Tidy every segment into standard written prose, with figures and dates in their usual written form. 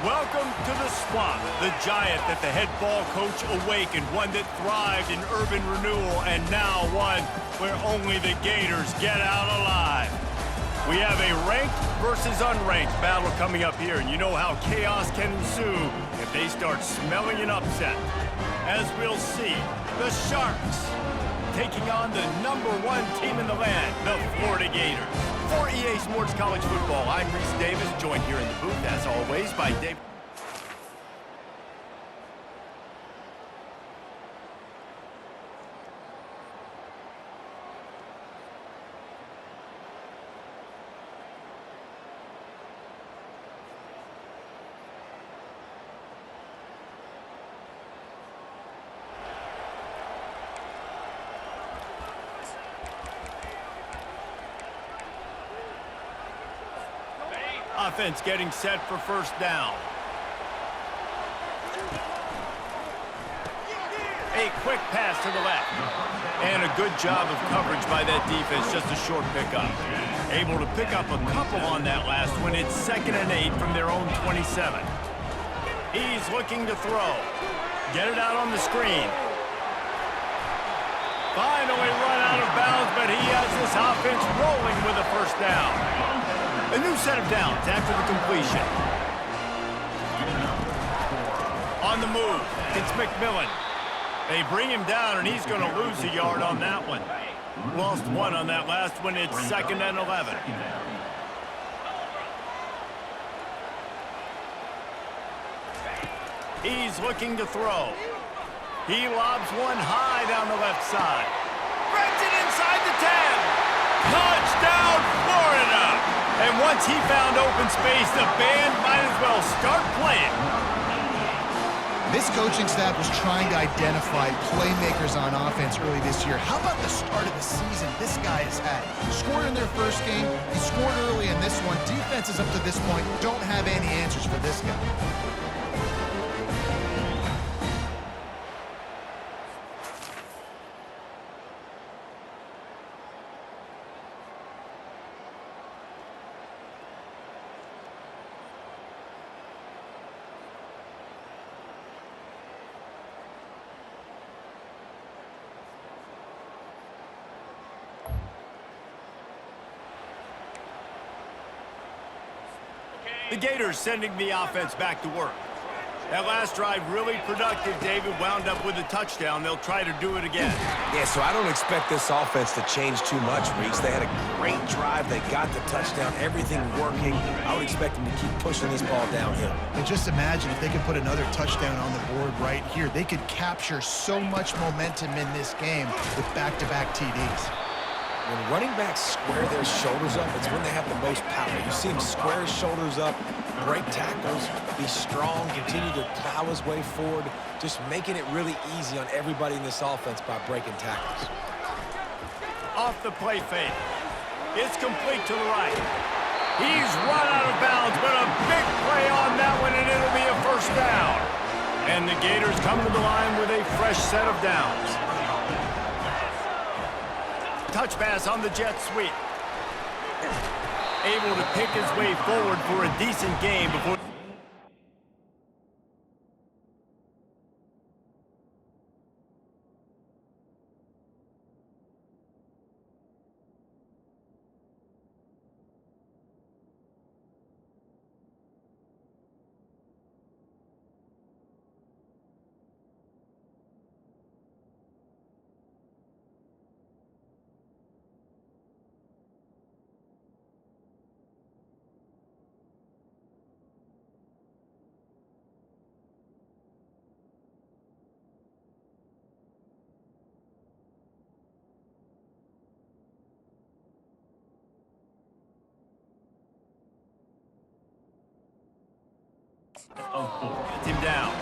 Welcome to the Swamp, the giant that the head ball coach awakened, one that thrived in urban renewal, and now one where only the Gators get out alive. We have a ranked versus unranked battle coming up here, and you know how chaos can ensue if they start smelling an upset. As we'll see, the Sharks taking on the #1 team in the land, the Florida Gators. For EA Sports College Football, I'm Reese Davis, joined here in the booth, as always, by Dave. Offense getting set for first down. A quick pass to the left. And a good job of coverage by that defense, just a short pickup. Able to pick up a couple on that last one. It's 2nd and 8 from their own 27. He's looking to throw. Get it out on the screen. Finally run out of bounds, but he has this offense rolling with a first down. A new set of downs after the completion. On the move, it's McMillan. They bring him down, and he's going to lose a yard on that one. Lost one on that last one. It's 2nd and 11. He's looking to throw. He lobs one high down the left side. Threads it inside the 10. Touchdown, Florida! And once he found open space, the band might as well start playing. This coaching staff was trying to identify playmakers on offense early this year. How about the start of the season this guy has had? Scored in their first game, he scored early in this one. Defenses up to this point don't have any answers for this guy. The Gators sending the offense back to work. That last drive really productive, David. Wound up with a touchdown. They'll try to do it again. Yeah, so I don't expect this offense to change too much, Reese. They had a great drive. They got the touchdown. Everything working. I would expect them to keep pushing this ball downhill. And just imagine if they could put another touchdown on the board right here. They could capture so much momentum in this game with back-to-back TDs. When running backs square their shoulders up, it's when they have the most power. You see him square his shoulders up, break tackles, be strong, continue to plow his way forward, just making it really easy on everybody in this offense by breaking tackles. Off the play fake. It's complete to the right. He's run out of bounds, but a big play on that one, and it'll be a first down. And the Gators come to the line with a fresh set of downs. Touch pass on the jet sweep. Able to pick his way forward for a decent game before... Him down.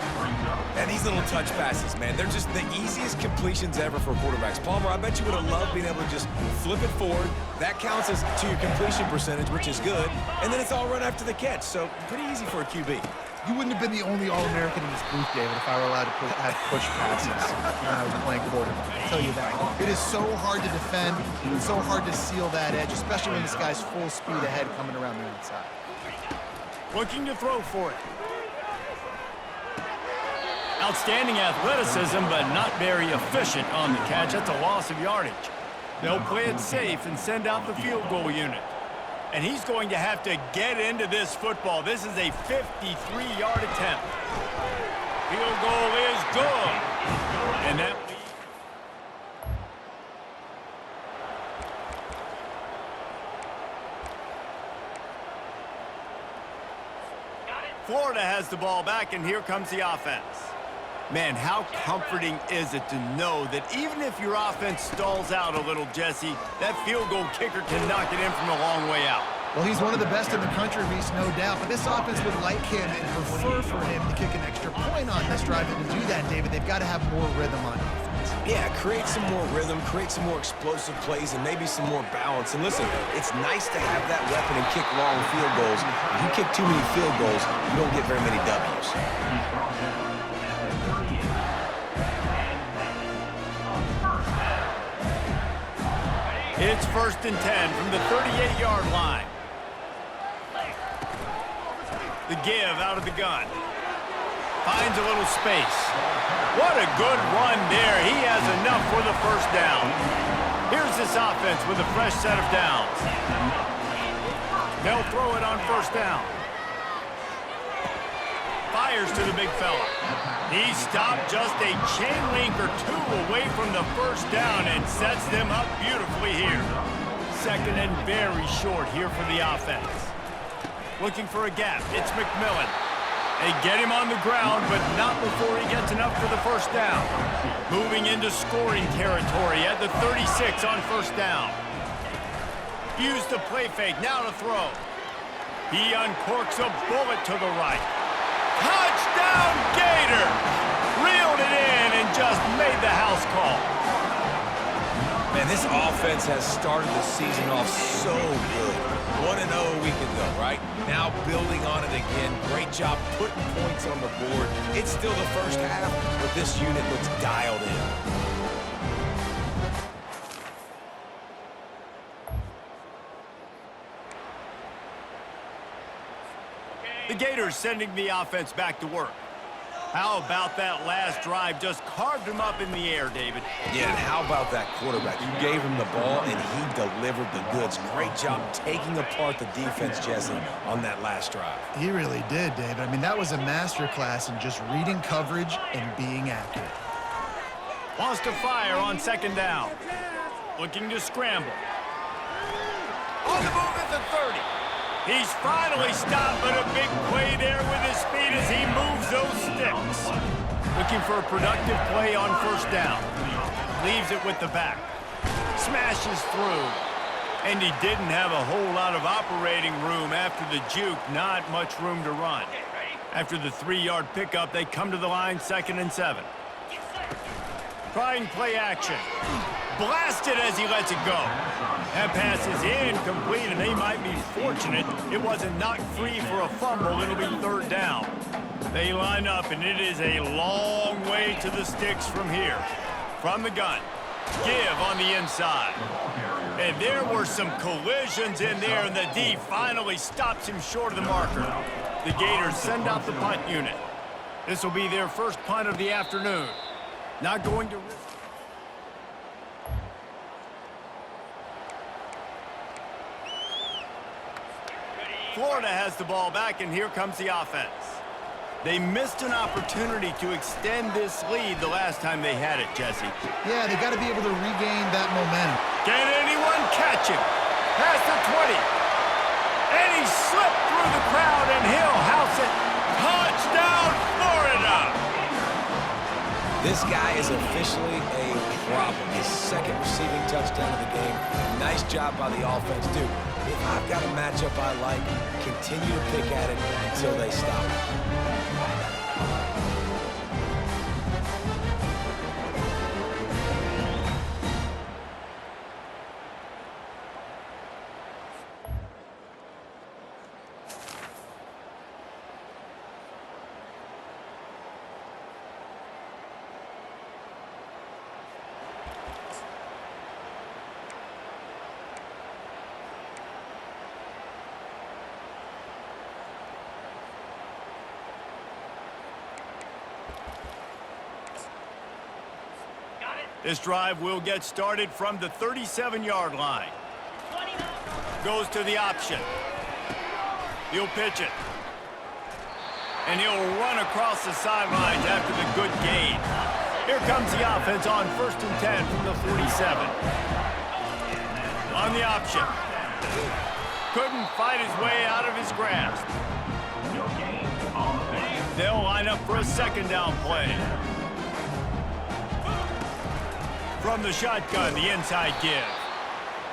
And these little touch passes, man, they're just the easiest completions ever for quarterbacks. Palmer, I bet you would have loved being able to just flip it forward. That counts as to your completion percentage, which is good. And then it's all run after the catch, so pretty easy for a QB. You wouldn't have been the only All-American in this booth, David, if I were allowed to have push passes when I was playing quarterback. I'll tell you that. It is so hard to defend. It's so hard to seal that edge, especially when this guy's full speed ahead coming around the inside. Looking to throw for it. Outstanding athleticism, but not very efficient on the catch. That's a loss of yardage. They'll play it safe and send out the field goal unit. And he's going to have to get into this football. This is a 53-yard attempt. Field goal is good. And that leads. Florida has the ball back, and here comes the offense. Man, how comforting is it to know that even if your offense stalls out a little, Jesse, that field goal kicker can knock it in from a long way out. Well, he's one of the best in the country, Reese, no doubt. But this offense would like him and prefer for him to kick an extra point on this drive. And to do that, David, they've got to have more rhythm on offense. Yeah, create some more rhythm, create some more explosive plays, and maybe some more balance. And listen, it's nice to have that weapon and kick long field goals. If you kick too many field goals, you don't get very many W's. It's 1st and 10 from the 38-yard line. The give out of the gun. Finds a little space. What a good run there. He has enough for the first down. Here's this offense with a fresh set of downs. They'll throw it on 1st down. Fires to the big fella. He stopped just a chain link or two away from the first down and sets them up beautifully here. 2nd and very short here for the offense. Looking for a gap. It's McMillan. They get him on the ground, but not before he gets enough for the first down. Moving into scoring territory at the 36 on 1st down. Use the play fake. Now to throw. He uncorks a bullet to the right. Touchdown, Gators! Reeled it in and just made the house call. Man, this offense has started the season off so good. 1-0 a week ago, right? Now building on it again. Great job putting points on the board. It's still the first half, but this unit looks dialed in. The Gators sending the offense back to work. How about that last drive? Just carved him up in the air, David. Yeah, and how about that quarterback? You gave him the ball, and he delivered the goods. Great job taking apart the defense, Jesse, on that last drive. He really did, David. I mean, that was a masterclass in just reading coverage and being accurate. Wants to fire on 2nd down. Looking to scramble. On the move at the 30. He's finally stopped, but a big play there with his speed as he moves those sticks. Looking for a productive play on 1st down. Leaves it with the back. Smashes through. And he didn't have a whole lot of operating room after the juke. Not much room to run. After the 3-yard pickup, they come to the line 2nd and 7. Trying play action. Blasted as he lets it go. That pass is incomplete, and they might be fortunate it wasn't knocked free for a fumble. It'll be 3rd down. They line up, and it is a long way to the sticks from here. From the gun. Give on the inside. And there were some collisions in there, and the D finally stops him short of the marker. The Gators send out the punt unit. This will be their first punt of the afternoon. Not going to risk. Florida has the ball back, and here comes the offense. They missed an opportunity to extend this lead the last time they had it, Jesse. Yeah, they got to be able to regain that momentum. Can anyone catch him? Past the 20. And he slipped through the crowd, and he'll house it. Touchdown, Florida! This guy is officially a problem. His 2nd receiving touchdown of the game. Nice job by the offense, dude. If I've got a matchup I like, continue to pick at it until they stop. This drive will get started from the 37-yard line. Goes to the option. He'll pitch it. And he'll run across the sidelines after the good gain. Here comes the offense on 1st and 10 from the 47. On the option. Couldn't fight his way out of his grasp. They'll line up for a 2nd down play. From the shotgun, the inside give.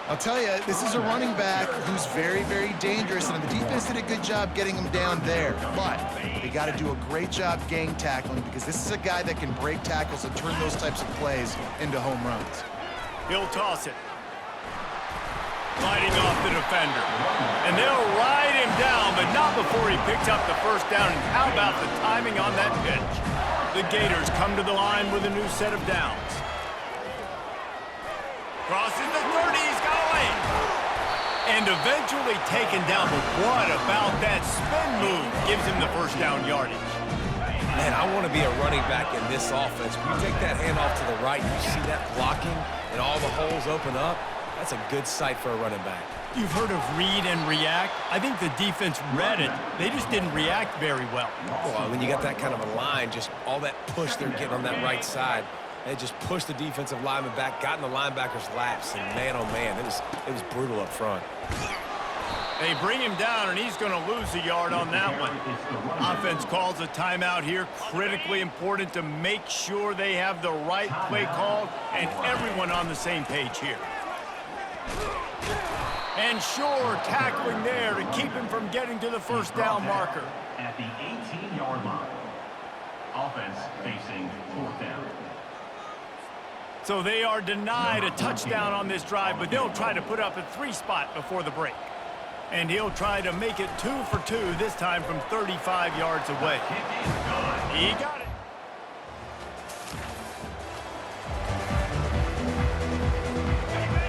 I'll tell you, this is a running back who's very, very dangerous, and the defense did a good job getting him down there. But they got to do a great job gang tackling because this is a guy that can break tackles and turn those types of plays into home runs. He'll toss it. Fighting off the defender. And they'll ride him down, but not before he picks up the 1st down. And how about the timing on that pitch? The Gators come to the line with a new set of downs. Crosses the 30, he's got away. And eventually taken down, but what about that spin move gives him the 1st down yardage? Man, I want to be a running back in this offense. When you take that handoff to the right, you see that blocking and all the holes open up. That's a good sight for a running back. You've heard of read and react. I think the defense read it. They just didn't react very well. Well, when you got that kind of a line, just all that push they're getting on that right side, they just pushed the defensive lineman back, got in the linebacker's laps, and man, oh man, it was brutal up front. They bring him down, and he's going to lose a yard on that one. Offense calls a timeout here. Critically important to make sure they have the right play called and everyone on the same page here. And sure, tackling there to keep him from getting to the 1st down marker. At the 18-yard line. Offense facing 4th down. So they are denied a touchdown on this drive, but they'll try to put up a 3 spot before the break. And he'll try to make it 2 for 2, this time from 35 yards away. He got it.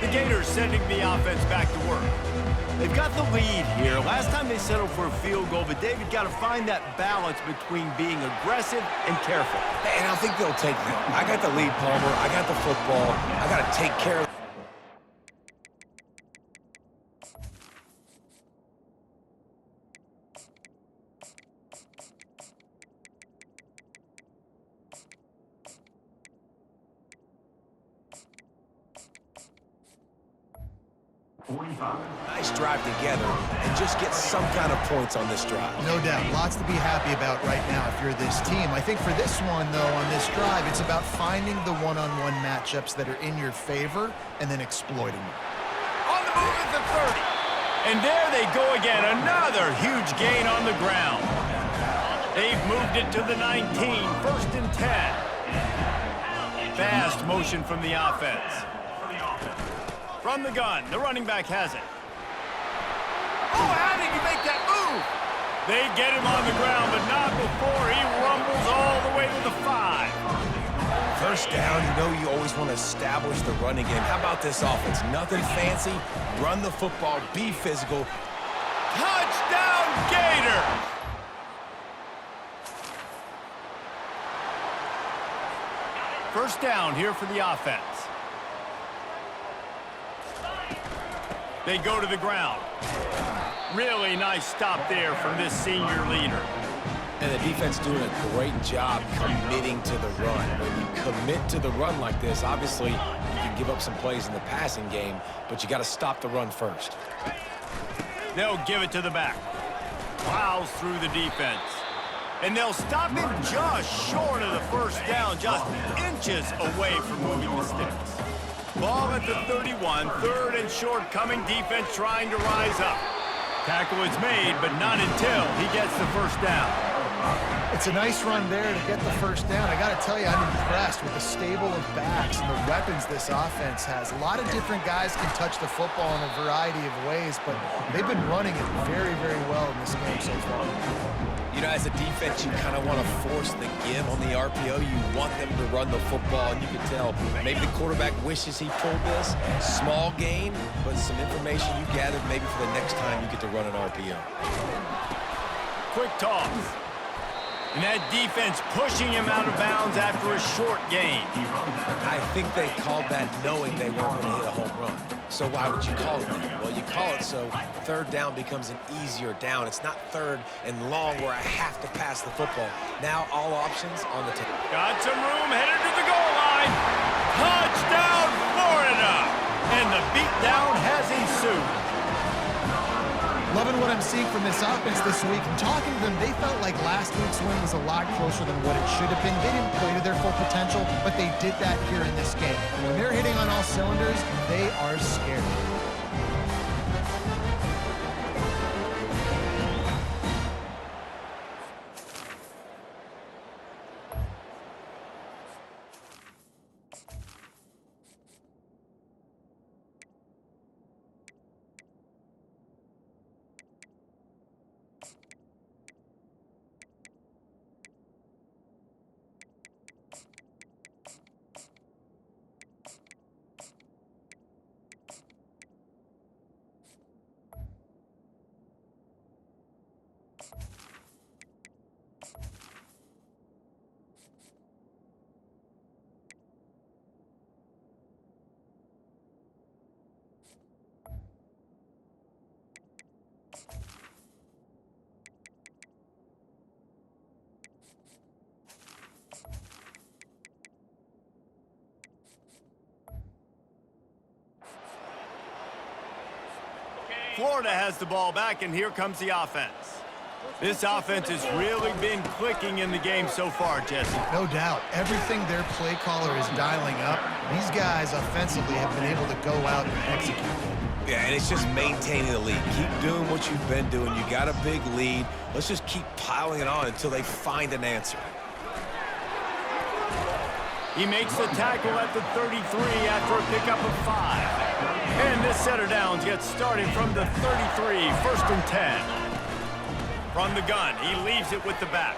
The Gators sending the offense back to work. They've got the lead here. Last time they settled for a field goal, but David got to find that balance between being aggressive and careful. And I think they'll take that. I got the lead, Palmer. I got the football. I got to take care of it. Nice drive together and just get some kind of points on this drive. No doubt. Lots to be happy about right now if you're this team. I think for this one, though, on this drive, it's about finding the one-on-one matchups that are in your favor and then exploiting them. On the move at the 30. And there they go again. Another huge gain on the ground. They've moved it to the 19. 1st and 10. Fast motion from the offense. From the gun, the running back has it. Oh, how did he make that move? They get him on the ground, but not before he rumbles all the way to the 5. 1st down, you know you always want to establish the running game. How about this offense? Nothing fancy. Run the football, be physical. Touchdown, Gator! First down here for the offense. They go to the ground. Really nice stop there from this senior leader. And the defense doing a great job committing to the run. When you commit to the run like this, obviously you can give up some plays in the passing game, but you got to stop the run first. They'll give it to the back. Plows through the defense. And they'll stop him just short of the 1st down, just inches away from moving the sticks. Ball at the 31, 3rd and short coming, defense trying to rise up. Tackle is made, but not until he gets the 1st down. It's a nice run there to get the 1st down. I got to tell you, I'm impressed with the stable of backs and the weapons this offense has. A lot of different guys can touch the football in a variety of ways, but they've been running it very, very well in this game so far. You know, as a defense, you kind of want to force the give on the RPO. You want them to run the football, and you can tell maybe the quarterback wishes he pulled this. Small gain, but some information you gathered maybe for the next time you get to run an RPO. Quick toss. And that defense pushing him out of bounds after a short gain. I think they called that knowing they weren't going to hit a home run. So why would you call it that? Well, you call it so third down becomes an easier down. It's not third and long where I have to pass the football. Now all options on the table. Got some room, headed to the goal line. Touchdown, Florida! And the beatdown has ensued. Loving what I'm seeing from this offense this week. And talking to them, they felt like last week's win was a lot closer than what it should have been. They didn't play to their full potential, but they did that here in this game. When they're hitting on all cylinders, they are scared. Florida has the ball back, and here comes the offense. This offense has really been clicking in the game so far, Jesse. No doubt. Everything their play caller is dialing up, these guys offensively have been able to go out and execute. Yeah, and it's just maintaining the lead. Keep doing what you've been doing. You got a big lead. Let's just keep piling it on until they find an answer. He makes the tackle at the 33 after a pickup of 5. And this set of downs gets started from the 33, 1st and 10. From the gun, he leaves it with the back.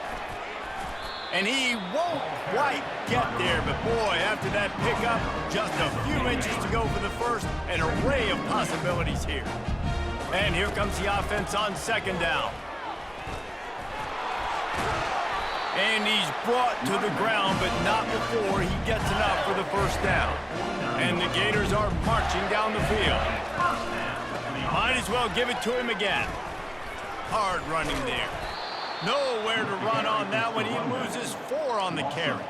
And he won't quite get there, but boy, after that pickup, just a few inches to go for the first, an array of possibilities here. And here comes the offense on 2nd down. And he's brought to the ground, but not before he gets enough for the 1st down. And the Gators are marching down the field. Might as well give it to him again. Hard running there. Nowhere to run on that one. He loses 4 on the carry.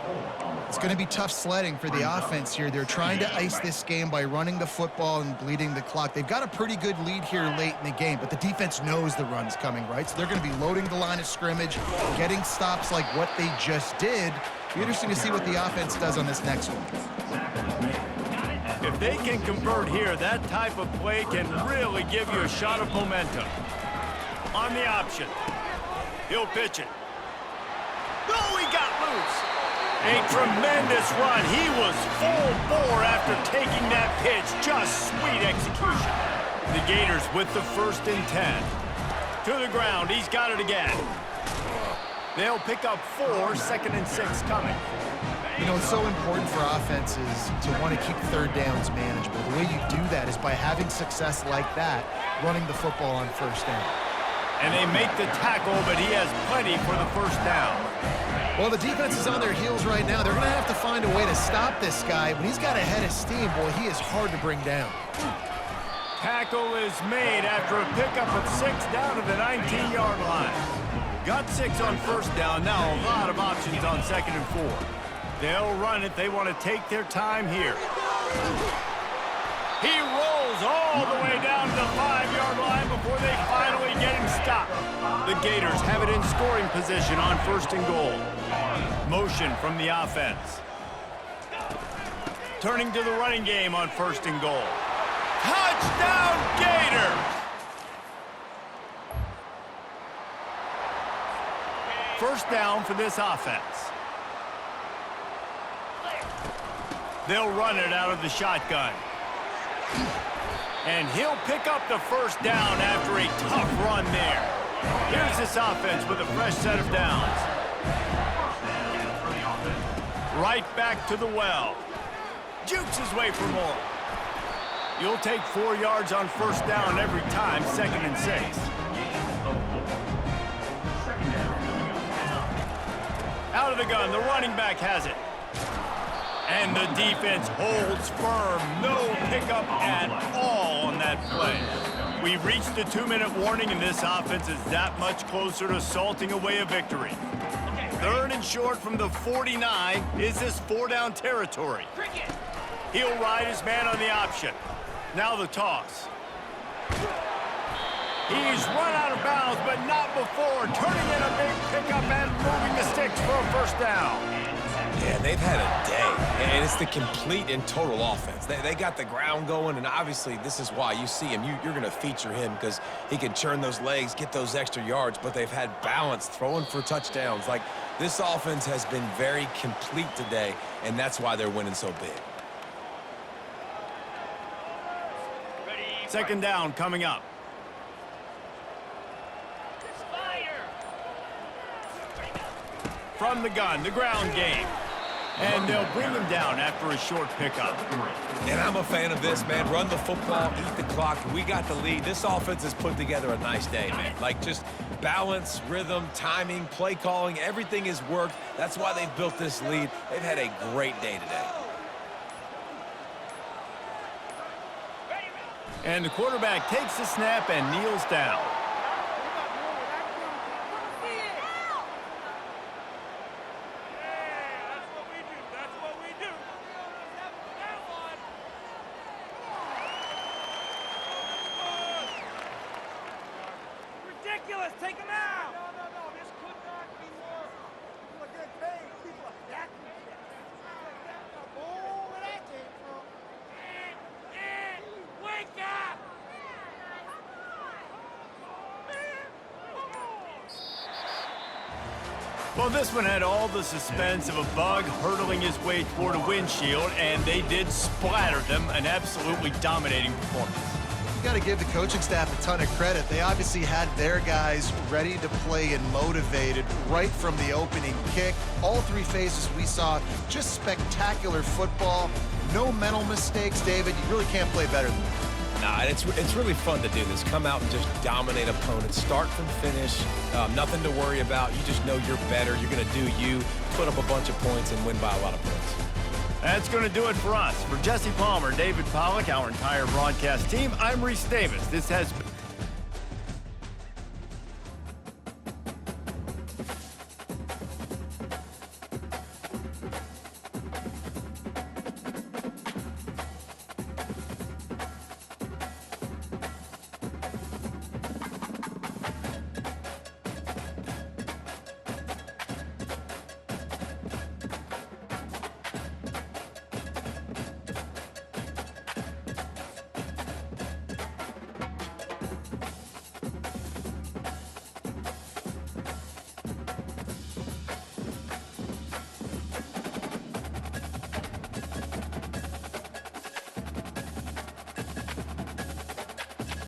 It's going to be tough sledding for the offense here. They're trying to ice this game by running the football and bleeding the clock. They've got a pretty good lead here late in the game, but the defense knows the run's coming, right? So they're going to be loading the line of scrimmage, getting stops like what they just did. It'll be interesting to see what the offense does on this next one. If they can convert here, that type of play can really give you a shot of momentum. On the option. He'll pitch it. Oh, he got loose. A tremendous run. He was full bore after taking that pitch. Just sweet execution. The Gators with the 1st and 10. To the ground. He's got it again. They'll pick up 4, 2nd and 6 coming. You know, it's so important for offenses to want to keep 3rd downs manageable. The way you do that is by having success like that, running the football on 1st down. And they make the tackle, but he has plenty for the 1st down. Well, the defense is on their heels right now. They're going to have to find a way to stop this guy. When he's got a head of steam, boy, he is hard to bring down. Tackle is made after a pickup of 6 down to the 19-yard line. Got 6 on 1st down. Now a lot of options on 2nd and 4. They'll run it. They want to take their time here. He rolls all the way down to the 5-yard line before they finally get him stopped. The Gators have it in scoring position on 1st and goal. Motion from the offense. Turning to the running game on 1st and goal. Touchdown, Gators! 1st down for this offense. They'll run it out of the shotgun. And he'll pick up the 1st down after a tough run there. Here's this offense with a fresh set of downs. Right back to the well. Jukes his way for more. You'll take 4 yards on 1st down every time, 2nd and 6. Out of the gun, the running back has it. And the defense holds firm. No pickup at all on that play. We've reached the 2-minute warning, and this offense is that much closer to salting away a victory. 3rd and short from the 49. Is this 4-down territory? He'll ride his man on the option. Now the toss. He's run out of bounds, but not before turning in a big pickup and moving the sticks for a 1st down. Yeah, they've had a day, and it's the complete and total offense. They got the ground going, and obviously this is why you see him. You're going to feature him because he can churn those legs, get those extra yards, but they've had balance, throwing for touchdowns. Like, this offense has been very complete today, and that's why they're winning so big. 2nd down coming up. From the gun, the ground game. And they'll bring him down after a short pickup. And I'm a fan of this, man. Run the football, eat the clock. We got the lead. This offense has put together a nice day, man. Like, just balance, rhythm, timing, play calling, everything has worked. That's why they've built this lead. They've had a great day today. And the quarterback takes the snap and kneels down. Take him out! No, this could not be more. People are getting paid. People are that. Oh, where that came from? Wake up! Well, this one had all the suspense of a bug hurtling his way toward a windshield, and they did splatter them. An absolutely dominating performance. You got to give the coaching staff a ton of credit. They obviously had their guys ready to play and motivated right from the opening kick. All 3 phases we saw, just spectacular football. No mental mistakes, David. You really can't play better than that. Nah, it's really fun to do this. Come out and just dominate opponents, start from finish. Nothing to worry about. You just know you're better. You're going to do you, put up a bunch of points, and win by a lot of points. That's going to do it for us. For Jesse Palmer, David Pollack, our entire broadcast team, I'm Reese Davis. This has been